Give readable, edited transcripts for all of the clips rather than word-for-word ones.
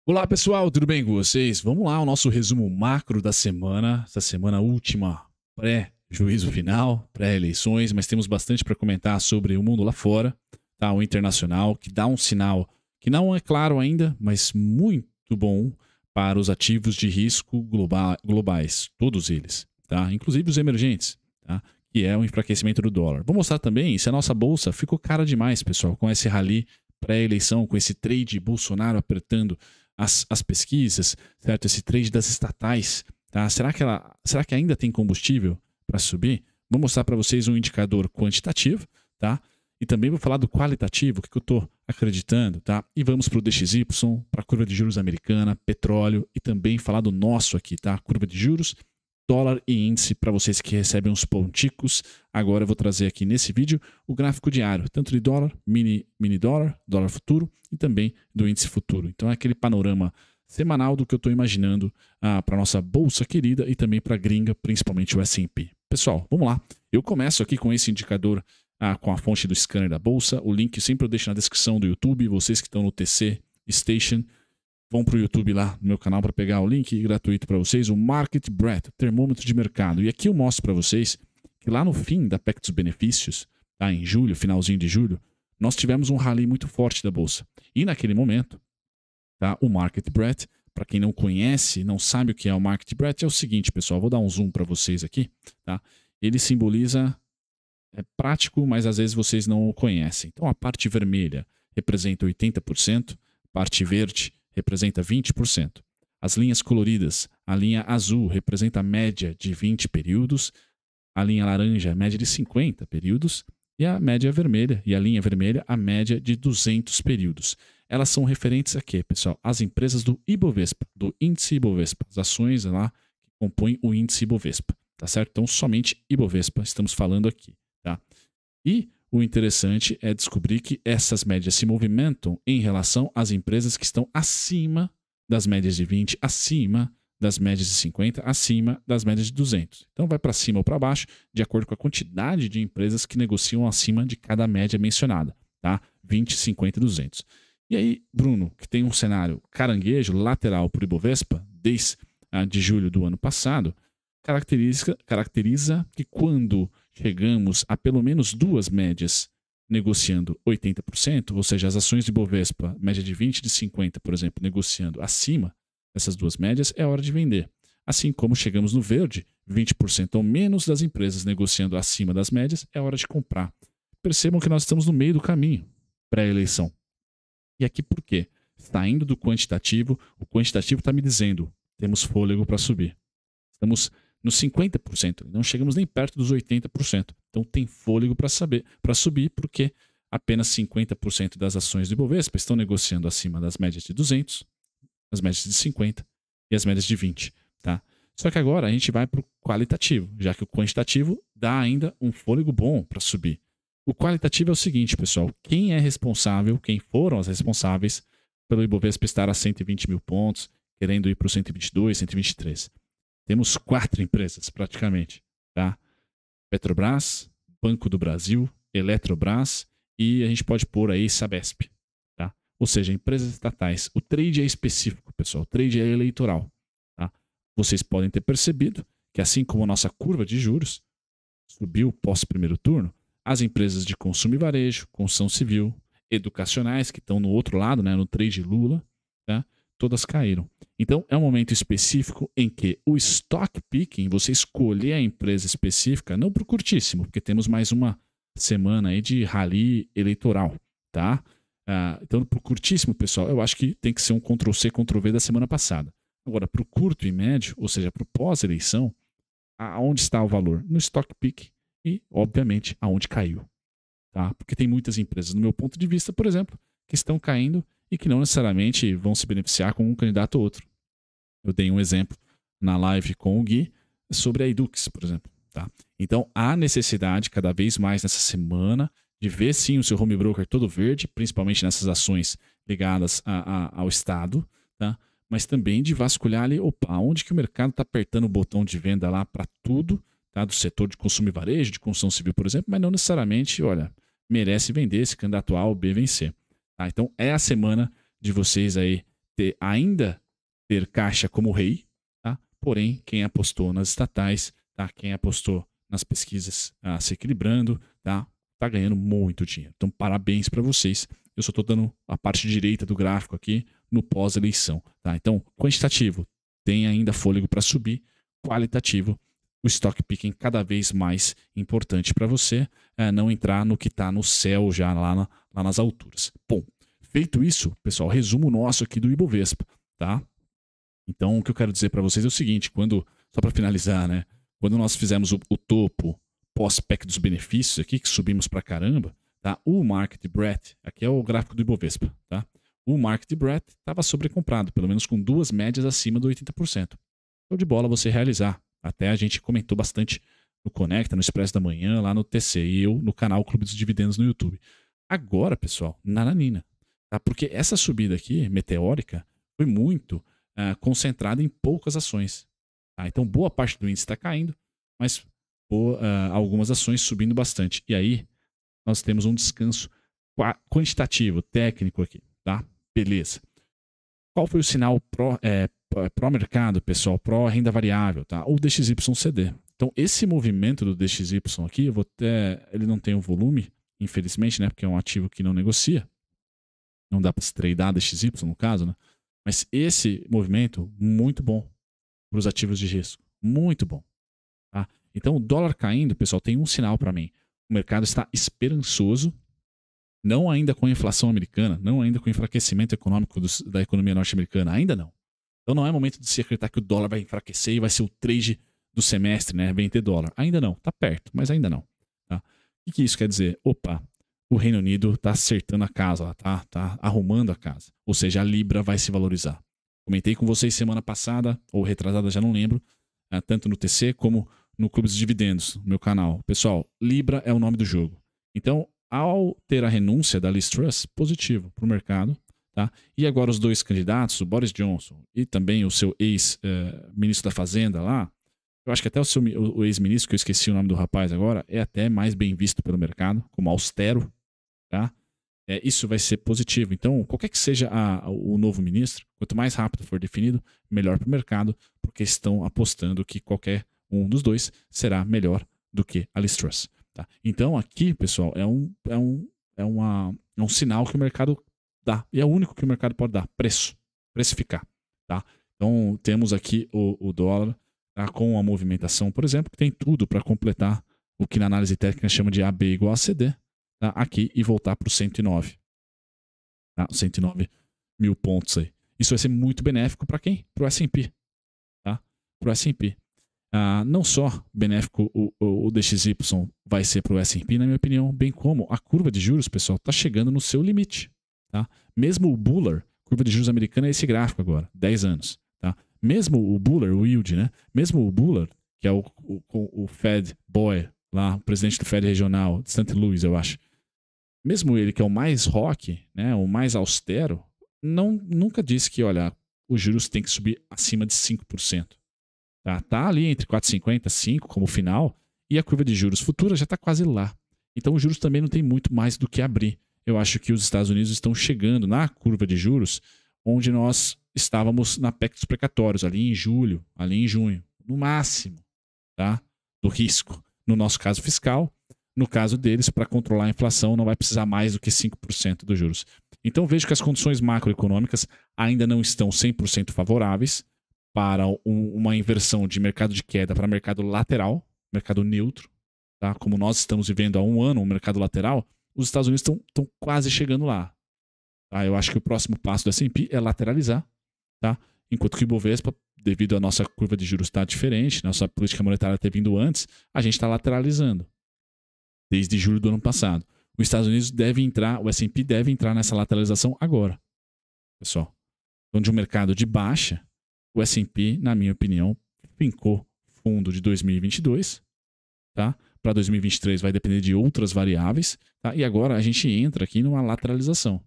Olá pessoal, tudo bem com vocês? Vamos lá, o nosso resumo macro da semana, essa semana última, pré-juízo final, pré-eleições, mas temos bastante para comentar sobre o mundo lá fora, tá? O internacional, que dá um sinal que não é claro ainda, mas muito bom para os ativos de risco globais, todos eles, tá? Inclusive os emergentes, tá? Que é o enfraquecimento do dólar. Vou mostrar também se a nossa bolsa ficou cara demais, pessoal, com esse rally pré-eleição, com esse trade Bolsonaro apertando as pesquisas, certo? Esse trade das estatais, tá? Será que ainda tem combustível para subir? Vou mostrar para vocês um indicador quantitativo, tá? E também vou falar do qualitativo, o que eu estou acreditando, tá? E vamos para o DXY, para a curva de juros americana, petróleo e também falar do nosso aqui, tá? Curva de juros, dólar e índice para vocês que recebem uns ponticos. Agora eu vou trazer aqui nesse vídeo o gráfico diário, tanto de dólar, mini dólar, dólar futuro e também do índice futuro. Então é aquele panorama semanal do que eu estou imaginando para nossa bolsa querida e também para a gringa, principalmente o S&P. Pessoal, vamos lá. Eu começo aqui com esse indicador com a fonte do scanner da bolsa. O link sempre eu deixo na descrição do YouTube. Vocês que estão no TC Station, vão para o YouTube lá no meu canal para pegar o link gratuito para vocês, o Market Breadth, termômetro de mercado. E aqui eu mostro para vocês que lá no fim da PEC dos benefícios, tá, em julho, finalzinho de julho, nós tivemos um rally muito forte da bolsa. E naquele momento, tá, o Market Breadth, para quem não conhece, não sabe o que é o Market Breadth, é o seguinte, pessoal, vou dar um zoom para vocês aqui, tá? Ele simboliza, é prático, mas às vezes vocês não o conhecem. Então a parte vermelha representa 80%, a parte verde representa 20%. As linhas coloridas, a linha azul representa a média de 20 períodos, a linha laranja a média de 50 períodos e a média vermelha, e a linha vermelha a média de 200 períodos. Elas são referentes a quê, pessoal? As empresas do Ibovespa, do índice Ibovespa, as ações lá que compõem o índice Ibovespa, tá certo? Então somente Ibovespa estamos falando aqui, tá? E o interessante é descobrir que essas médias se movimentam em relação às empresas que estão acima das médias de 20, acima das médias de 50, acima das médias de 200. Então vai para cima ou para baixo, de acordo com a quantidade de empresas que negociam acima de cada média mencionada, tá? 20, 50 e 200. E aí, Bruno, que tem um cenário caranguejo lateral para o Ibovespa, desde de julho do ano passado, caracteriza que quando chegamos a pelo menos duas médias negociando 80%, ou seja, as ações de Bovespa, média de 20 e de 50, por exemplo, negociando acima dessas duas médias, é hora de vender. Assim como chegamos no verde, 20% ou menos das empresas negociando acima das médias, é hora de comprar. Percebam que nós estamos no meio do caminho pré-eleição. E aqui por quê? Está indo do quantitativo, o quantitativo está me dizendo, temos fôlego para subir. Estamos nos 50%, não chegamos nem perto dos 80%. Então tem fôlego para subir, porque apenas 50% das ações do Ibovespa estão negociando acima das médias de 200, as médias de 50 e as médias de 20, tá? Só que agora a gente vai para o qualitativo, já que o quantitativo dá ainda um fôlego bom para subir. O qualitativo é o seguinte, pessoal, quem é responsável, quem foram os responsáveis pelo Ibovespa estar a 120 mil pontos, querendo ir para o 122, 123? Temos 4 empresas, praticamente, tá? Petrobras, Banco do Brasil, Eletrobras e a gente pode pôr aí Sabesp, tá? Ou seja, empresas estatais. O trade é específico, pessoal. O trade é eleitoral, tá? Vocês podem ter percebido que assim como a nossa curva de juros subiu pós primeiro turno, as empresas de consumo e varejo, construção civil, educacionais, que estão no outro lado, né, no trade Lula, tá? Todas caíram. Então, é um momento específico em que o stock picking, você escolher a empresa específica, não para o curtíssimo, porque temos mais uma semana aí de rally eleitoral, tá? Então, para o curtíssimo, pessoal, eu acho que tem que ser um Ctrl+C, Ctrl+V da semana passada. Agora, para o curto e médio, ou seja, para o pós-eleição, aonde está o valor? No stock pick e, obviamente, aonde caiu, tá? Porque tem muitas empresas, no meu ponto de vista, por exemplo, que estão caindo e que não necessariamente vão se beneficiar com um candidato ou outro. Eu dei um exemplo na live com o Gui sobre a Edux, por exemplo. Tá? Então, há necessidade cada vez mais nessa semana de ver sim o seu home broker todo verde, principalmente nessas ações ligadas ao Estado, tá? Mas também de vasculhar ali, opa, onde que o mercado está apertando o botão de venda lá para tudo, tá? Do setor de consumo e varejo, de construção civil, por exemplo, mas não necessariamente, olha, merece vender esse candidato A ou B vencer. Tá? Então é a semana de vocês aí ainda ter caixa como rei, tá? Porém, quem apostou nas estatais, tá? Quem apostou nas pesquisas se equilibrando, tá? Tá ganhando muito dinheiro. Então, parabéns para vocês. Eu só estou dando a parte direita do gráfico aqui no pós-eleição, tá? Então, quantitativo tem ainda fôlego para subir, qualitativo, o stock picking cada vez mais importante para você não entrar no que está no céu já lá nas alturas. Bom, feito isso, pessoal, resumo nosso aqui do Ibovespa, tá? Então, o que eu quero dizer para vocês é o seguinte, só para finalizar, né? Quando nós fizemos o topo pós-PEC dos benefícios aqui, que subimos para caramba, tá? O Market Breadth, aqui é o gráfico do Ibovespa, tá? O Market Breadth estava sobrecomprado, pelo menos com duas médias acima do 80%. Show de bola você realizar. Até a gente comentou bastante no Conecta, no Expresso da Manhã, lá no TC e eu no canal Clube dos Dividendos no YouTube. Agora, pessoal, nananina. Tá? Porque essa subida aqui, meteórica, foi muito concentrada em poucas ações. Tá? Então, boa parte do índice está caindo, mas algumas ações subindo bastante. E aí, nós temos um descanso quantitativo, técnico aqui. Tá? Beleza. Qual foi o sinal pró-mercado, pessoal? Pró-renda variável, tá? O DXYCD. Então, esse movimento do DXY aqui, ele não tem um volume, infelizmente, né? Porque é um ativo que não negocia. Não dá para se tradar DXY, no caso, né? Mas esse movimento, muito bom para os ativos de risco. Muito bom. Tá? Então, o dólar caindo, pessoal, tem um sinal para mim. O mercado está esperançoso, não ainda com a inflação americana, não ainda com o enfraquecimento econômico da economia norte-americana, ainda não. Então não é momento de se acreditar que o dólar vai enfraquecer e vai ser o trade do semestre, né? Vender dólar. Ainda não, tá perto, mas ainda não. Tá? O que isso quer dizer? Opa, o Reino Unido está acertando a casa, tá arrumando a casa. Ou seja, a Libra vai se valorizar. Comentei com vocês semana passada, ou retrasada, já não lembro, tanto no TC como no Clube dos Dividendos, no meu canal. Pessoal, Libra é o nome do jogo. Então, ao ter a renúncia da Liz Truss, positivo para o mercado. Tá? E agora os dois candidatos, o Boris Johnson e também o seu ex-ministro da Fazenda lá, eu acho que até o ex-ministro, que eu esqueci o nome do rapaz agora, é até mais bem visto pelo mercado, como austero. Tá? Isso vai ser positivo. Então, qualquer que seja o novo ministro, quanto mais rápido for definido, melhor para o mercado, porque estão apostando que qualquer um dos dois será melhor do que a Liz Truss. Tá? Então, aqui, pessoal, é um sinal que o mercado dá. E é o único que o mercado pode dar. Precificar. Tá? Então, temos aqui o dólar tá? Com a movimentação, por exemplo, que tem tudo para completar o que na análise técnica chama de AB igual a CD. Tá? Aqui e voltar para o 109. Tá? 109 mil pontos aí. Isso vai ser muito benéfico para quem? Para o S&P. Tá? Para o S&P. Não só benéfico o DXY vai ser para o S&P, na minha opinião, bem como a curva de juros, pessoal, está chegando no seu limite. Tá? Mesmo o Buller, curva de juros americana é esse gráfico agora, 10 anos. Tá? Mesmo o Buller, o yield, né? Mesmo o Buller, que é o Fed Boy, lá, o presidente do Fed regional de St. Louis, eu acho. Mesmo ele, que é o mais rock, né, o mais austero, nunca disse que, olha, os juros têm que subir acima de 5%. Tá ali entre 4,50 e 5 como final, e a curva de juros futura já está quase lá. Então os juros também não tem muito mais do que abrir. Eu acho que os Estados Unidos estão chegando na curva de juros onde nós estávamos na PEC dos precatórios, ali em julho, ali em junho, no máximo, tá? Do risco. No nosso caso fiscal, no caso deles, para controlar a inflação, não vai precisar mais do que 5% dos juros. Então vejo que as condições macroeconômicas ainda não estão 100% favoráveis para uma inversão de mercado de queda para mercado lateral, mercado neutro, tá? Como nós estamos vivendo há um ano, um mercado lateral, os Estados Unidos estão quase chegando lá. Tá? Eu acho que o próximo passo do S&P é lateralizar, tá? Enquanto que o Ibovespa, devido à nossa curva de juros estar diferente, nossa política monetária ter vindo antes, a gente está lateralizando desde julho do ano passado. Os Estados Unidos deve entrar, o S&P deve entrar nessa lateralização agora, pessoal. Então, de um mercado de baixa, o S&P, na minha opinião, fincou fundo de 2022, tá? Para 2023 vai depender de outras variáveis, tá? E agora a gente entra aqui numa lateralização,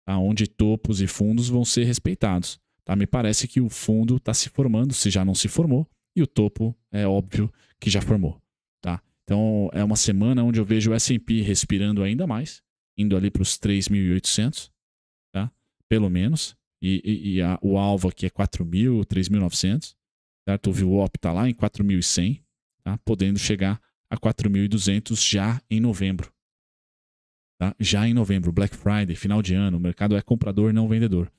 tá? Onde topos e fundos vão ser respeitados, tá? Me parece que o fundo está se formando, se já não se formou, e o topo é óbvio que já formou, tá? Então é uma semana onde eu vejo o S&P respirando ainda mais, indo ali para os 3.800, tá? Pelo menos. o alvo aqui é 4.000, 3.900, certo? O VWAP está lá em 4.100, tá? Podendo chegar a 4.200 já em novembro. Tá? Já em novembro, Black Friday, final de ano, o mercado é comprador, não vendedor.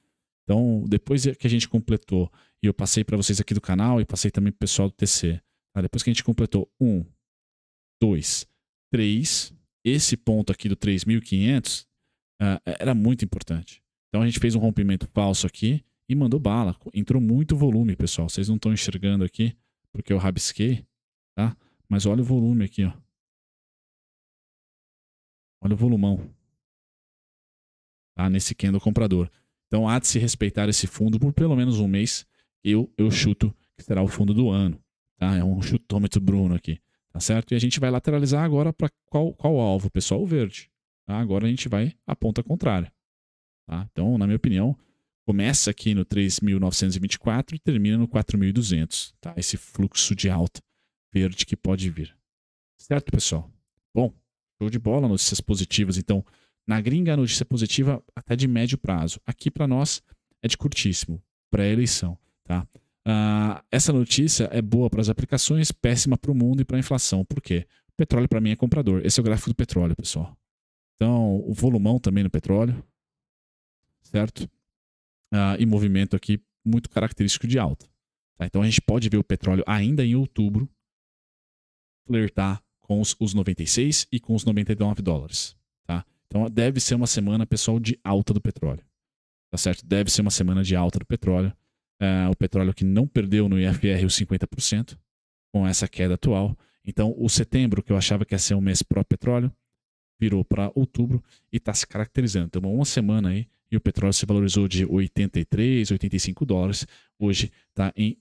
Então, depois que a gente completou, e eu passei para vocês aqui do canal e passei também para o pessoal do TC, tá? Depois que a gente completou 1, 2, 3, esse ponto aqui do 3.500 era muito importante. Então a gente fez um rompimento falso aqui e mandou bala. Entrou muito volume, pessoal. Vocês não estão enxergando aqui porque eu rabisquei, tá? Mas olha o volume aqui, ó. Olha o volumão. Tá? Nesse candle comprador. Então há de se respeitar esse fundo por pelo menos um mês. Eu chuto que será o fundo do ano. Tá? É um chutômetro Bruno aqui. Tá certo? E a gente vai lateralizar agora para qual alvo, pessoal? O verde. Tá? Agora a gente vai à ponta contrária. Tá? Então, na minha opinião, começa aqui no 3.924 e termina no 4.200. Tá? Esse fluxo de alta verde que pode vir. Certo, pessoal? Bom, show de bola, notícias positivas. Então, na gringa, a notícia positiva até de médio prazo. Aqui, para nós, é de curtíssimo, pré-eleição. Tá? Essa notícia é boa para as aplicações, péssima para o mundo e para a inflação. Por quê? O petróleo, para mim, é comprador. Esse é o gráfico do petróleo, pessoal. Então, o volumão também no petróleo, certo? E movimento aqui muito característico de alta. Tá? Então, a gente pode ver o petróleo ainda em outubro flertar com os 96 e com os 99 dólares. Tá? Então, deve ser uma semana, pessoal, de alta do petróleo. Tá certo? Deve ser uma semana de alta do petróleo. O petróleo que não perdeu no IFR os 50% com essa queda atual. Então, o setembro, que eu achava que ia ser um mês pró-petróleo, virou para outubro e está se caracterizando. Então, uma semana aí e o petróleo se valorizou de 83, 85 dólares. Hoje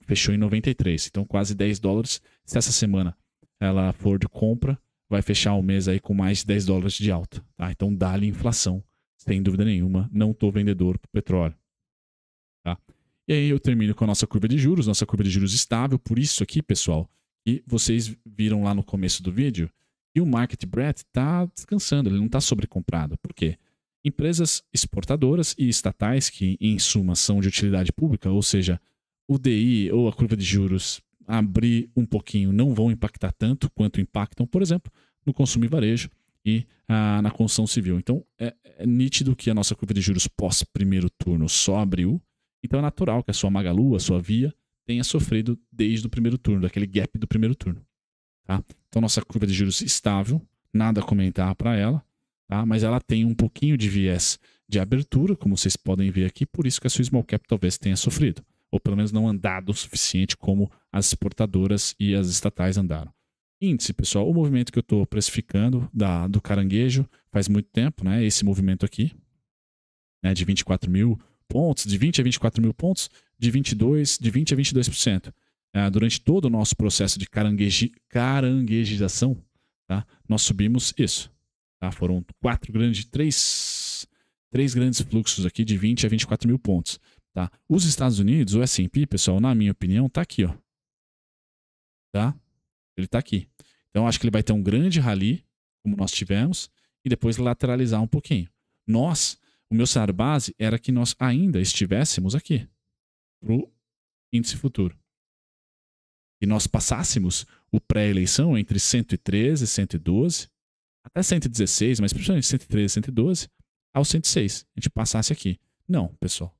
fechou em 93. Então, quase 10 dólares. Se essa semana ela for de compra, vai fechar o mês aí com mais de 10 dólares de alta. Tá? Então, dá-lhe inflação. Sem dúvida nenhuma, não estou vendedor para o petróleo. Tá? E aí eu termino com a nossa curva de juros estável. Por isso aqui, pessoal, que vocês viram lá no começo do vídeo, e o market breadth está descansando, ele não está sobrecomprado. Por quê? Empresas exportadoras e estatais, que em suma são de utilidade pública, ou seja, o DI ou a curva de juros abrir um pouquinho não vão impactar tanto quanto impactam, por exemplo, no consumo e varejo e na construção civil. Então, é nítido que a nossa curva de juros pós primeiro turno só abriu, então é natural que a sua Magalu, a sua Via, tenha sofrido desde o primeiro turno, daquele gap do primeiro turno. Tá? Então, nossa curva de juros estável, nada a comentar para ela, tá? Mas ela tem um pouquinho de viés de abertura, como vocês podem ver aqui, por isso que a sua small cap talvez tenha sofrido, ou pelo menos não andado o suficiente como as exportadoras e as estatais andaram. Índice, pessoal, o movimento que eu estou precificando do caranguejo faz muito tempo, né? Esse movimento aqui, né, de 24 mil pontos, de 20 a 24 mil pontos, de 20 a 22%. Durante todo o nosso processo de caranguejização, tá? Nós subimos isso. Tá? Foram três grandes fluxos aqui de 20 a 24 mil pontos. Tá? Os Estados Unidos, o S&P, pessoal, na minha opinião, está aqui. Ó. Tá? Ele está aqui. Então, acho que ele vai ter um grande rally, como nós tivemos, e depois lateralizar um pouquinho. O meu cenário base era que nós ainda estivéssemos aqui, para o índice futuro. E nós passássemos o pré-eleição entre 113, 112, até 116, mas principalmente 113, 112, ao 106. A gente passasse aqui. Não, pessoal.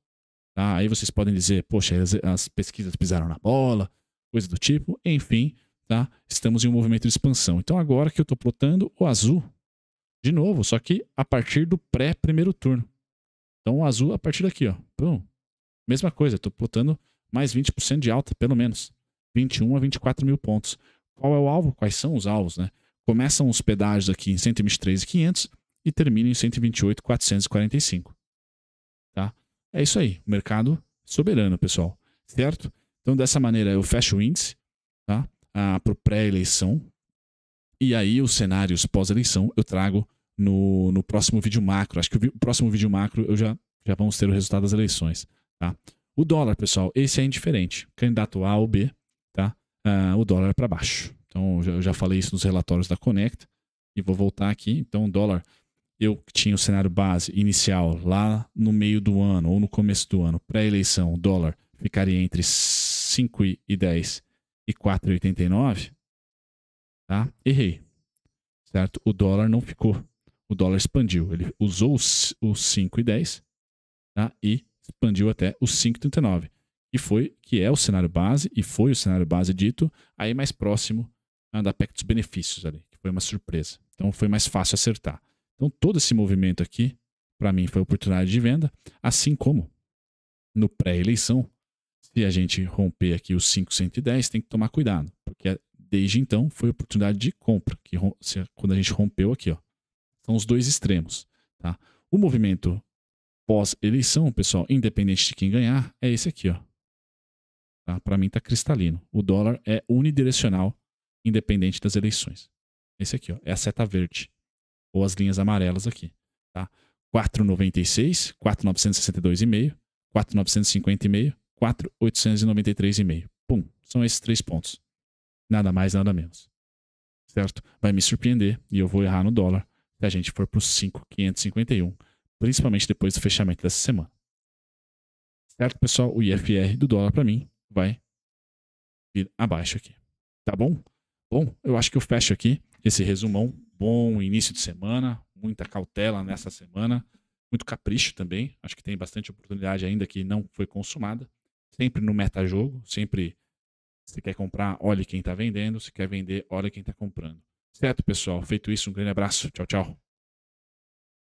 Tá? Aí vocês podem dizer, poxa, as pesquisas pisaram na bola, coisa do tipo. Enfim, tá? Estamos em um movimento de expansão. Então agora que eu estou plotando o azul, de novo, só que a partir do pré-primeiro turno. Então o azul a partir daqui, ó. Pum. Mesma coisa, estou plotando mais 20% de alta, pelo menos. 21 a 24 mil pontos. Qual é o alvo? Quais são os alvos, né? Começam os pedágios aqui em 123.500 e terminam em 128.445. Tá? É isso aí. O mercado soberano, pessoal. Certo? Então, dessa maneira, eu fecho o índice, tá? Para o pré-eleição. E aí, os cenários pós-eleição eu trago no próximo vídeo macro. Acho que o próximo vídeo macro eu já vamos ter o resultado das eleições. Tá? O dólar, pessoal, esse é indiferente. Candidato A ou B, tá? O dólar é para baixo. Então, eu já falei isso nos relatórios da Conecta. E vou voltar aqui. Então, o dólar eu tinha o cenário base inicial lá no meio do ano ou no começo do ano, pré-eleição, o dólar ficaria entre 5,10 e 4,89, tá? Errei, certo? O dólar não ficou. O dólar expandiu. Ele usou os 5,10, tá? E expandiu até os 5,39. Que é o cenário base, e foi o cenário base dito, aí mais próximo da PEC dos benefícios ali, que foi uma surpresa. Então foi mais fácil acertar. Então todo esse movimento aqui, para mim, foi oportunidade de venda, assim como no pré-eleição, se a gente romper aqui os 5,110, tem que tomar cuidado, porque desde então foi oportunidade de compra, quando a gente rompeu aqui, ó. São os dois extremos, tá? O movimento pós-eleição, pessoal, independente de quem ganhar, é esse aqui, ó. Tá? Para mim tá cristalino. O dólar é unidirecional, independente das eleições. Esse aqui, ó, é a seta verde, ou as linhas amarelas aqui, tá? 4,96, 4,962,5, 4,950,5, 4,893,5. Pum, são esses 3 pontos. Nada mais, nada menos. Certo? Vai me surpreender e eu vou errar no dólar se a gente for para os 5,551, principalmente depois do fechamento dessa semana. Certo, pessoal? O IFR do dólar para mim vai vir abaixo aqui. Tá bom? Bom, eu acho que eu fecho aqui esse resumão. Bom início de semana, muita cautela nessa semana, muito capricho também. Acho que tem bastante oportunidade ainda que não foi consumada. Sempre no metajogo, sempre se quer comprar, olhe quem está vendendo. Se quer vender, olhe quem está comprando. Certo, pessoal? Feito isso, um grande abraço. Tchau, tchau.